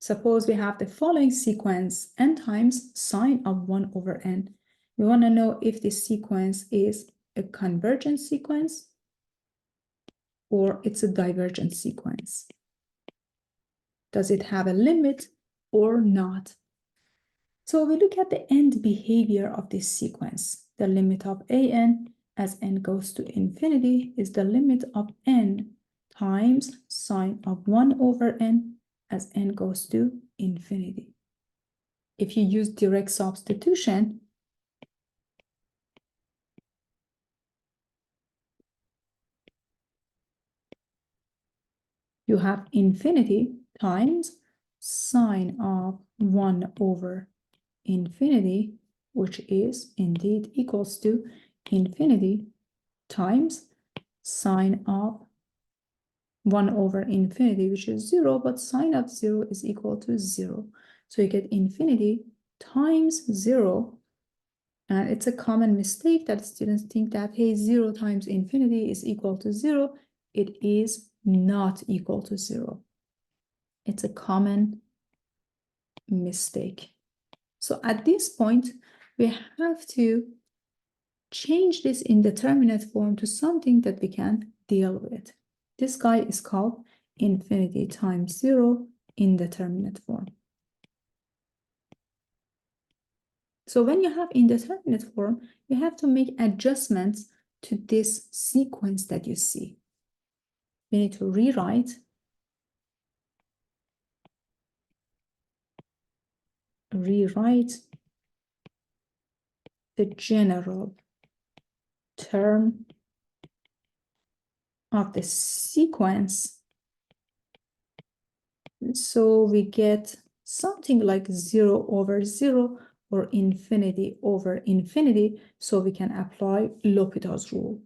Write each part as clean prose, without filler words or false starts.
Suppose we have the following sequence, n times sine of 1 over n. We want to know if this sequence is a convergent sequence or it's a divergent sequence. Does it have a limit or not? So we look at the end behavior of this sequence. The limit of an as n goes to infinity is the limit of n times sine of 1 over n as n goes to infinity. If you use direct substitution, you have infinity times sine of 1 over infinity, which is indeed equals to infinity times sine of 1 over infinity, which is 0, but sine of 0 is equal to 0. So you get infinity times 0, and it's a common mistake that students think that, hey, 0 times infinity is equal to 0. It is not equal to 0. It's a common mistake. So at this point, we have to change this indeterminate form to something that we can deal with. This guy is called infinity times 0 indeterminate form. So when you have indeterminate form, you have to make adjustments to this sequence that you see. We need to rewrite the general term of the sequence. So we get something like 0 over 0 or infinity over infinity, so we can apply L'Hopital's rule.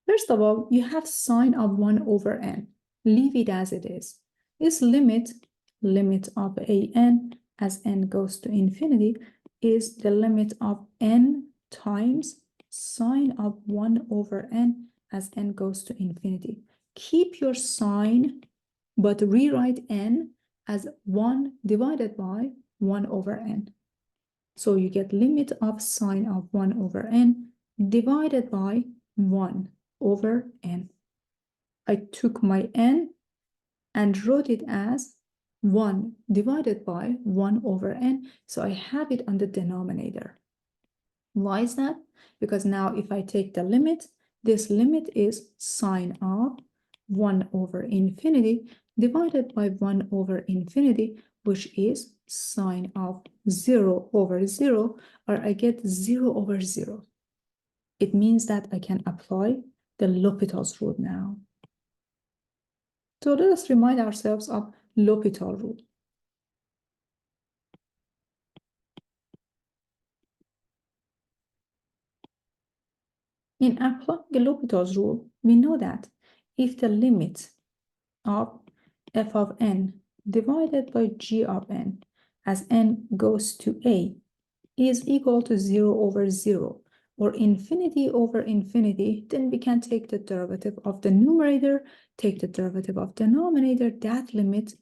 First of all, you have sine of 1 over n. Leave it as it is. This limit of an as n goes to infinity is the limit of n times sine of 1 over n as n goes to infinity. Keep your sign, but rewrite n as 1 divided by 1 over n. So you get limit of sine of 1 over n divided by 1 over n. I took my n and wrote it as 1 divided by 1 over n, so I have it on the denominator. Why is that? Because now if I take the limit, this limit is sine of 1 over infinity divided by 1 over infinity, which is sine of 0 over 0, or I get 0 over 0. It means that I can apply the L'Hopital's rule now. So let us remind ourselves of L'Hopital rule. In applying the L'Hopital's rule, we know that if the limit of f of n divided by g of n as n goes to a is equal to 0 over 0, or infinity over infinity, then we can take the derivative of the numerator, take the derivative of denominator. That limit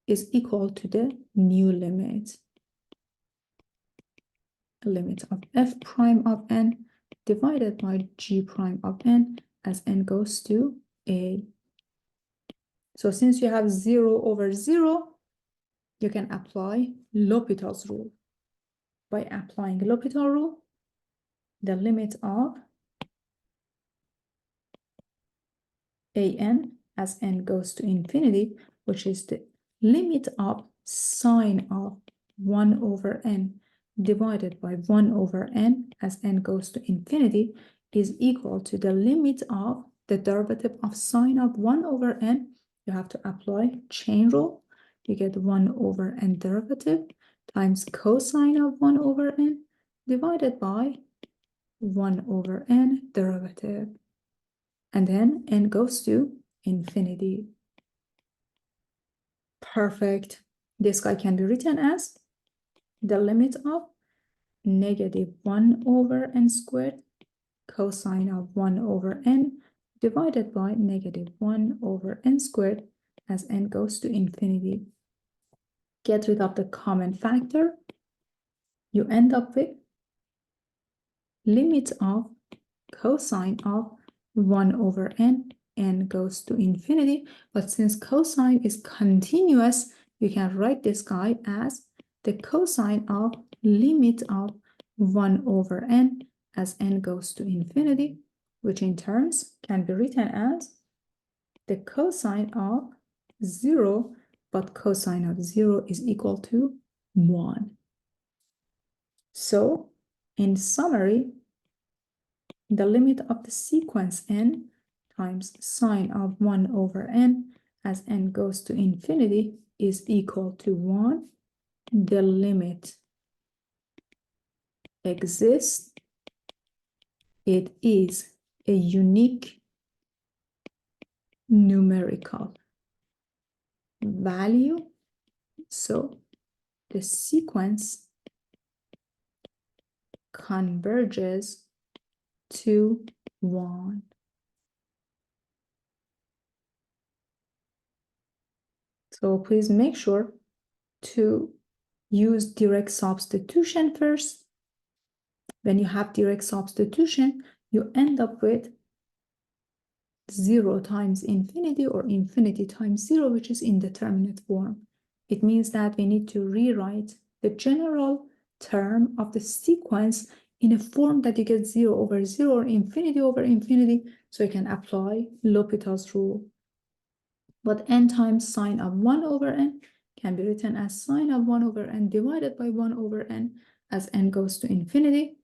is equal to the new limit of f prime of n divided by g prime of n as n goes to a. So since you have 0 over 0, you can apply L'Hopital's rule. By applying L'Hopital rule, the limit of an as n goes to infinity, which is the limit of sine of 1 over n divided by 1 over n as n goes to infinity, is equal to the limit of the derivative of sine of 1 over n. You have to apply chain rule. You get 1 over n derivative times cosine of 1 over n divided by 1 over n derivative. And then n goes to infinity. Perfect. This guy can be written as the limit of negative 1 over n squared cosine of 1 over n divided by negative 1 over n squared as n goes to infinity. Get rid of the common factor. You end up with limit of cosine of 1 over n, n goes to infinity. But since cosine is continuous, you can write this guy as the cosine of limit of 1 over n as n goes to infinity, which in terms can be written as the cosine of 0, but cosine of 0 is equal to 1. So, in summary, the limit of the sequence n times sine of 1 over n as n goes to infinity is equal to 1. The limit exists. It is a unique numerical value. So the sequence converges to 1. So please make sure to use direct substitution first. When you have direct substitution, you end up with 0 times infinity or infinity times 0, which is indeterminate form. It means that we need to rewrite the general term of the sequence in a form that you get 0 over 0 or infinity over infinity, so you can apply L'Hopital's rule. But n times sine of 1 over n can be written as sine of 1 over n divided by 1 over n as n goes to infinity.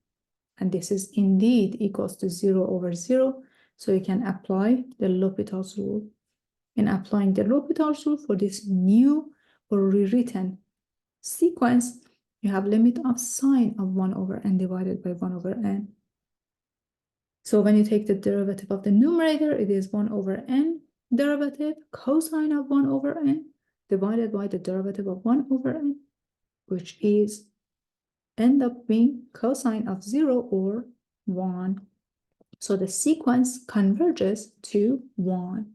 And this is indeed equals to 0 over 0. So you can apply the L'Hopital's rule. In applying the L'Hopital's rule for this new or rewritten sequence, you have limit of sine of 1 over n divided by 1 over n. So when you take the derivative of the numerator, it is 1 over n derivative cosine of 1 over n divided by the derivative of 1 over n, which is end up being cosine of 0 or 1. So the sequence converges to 1.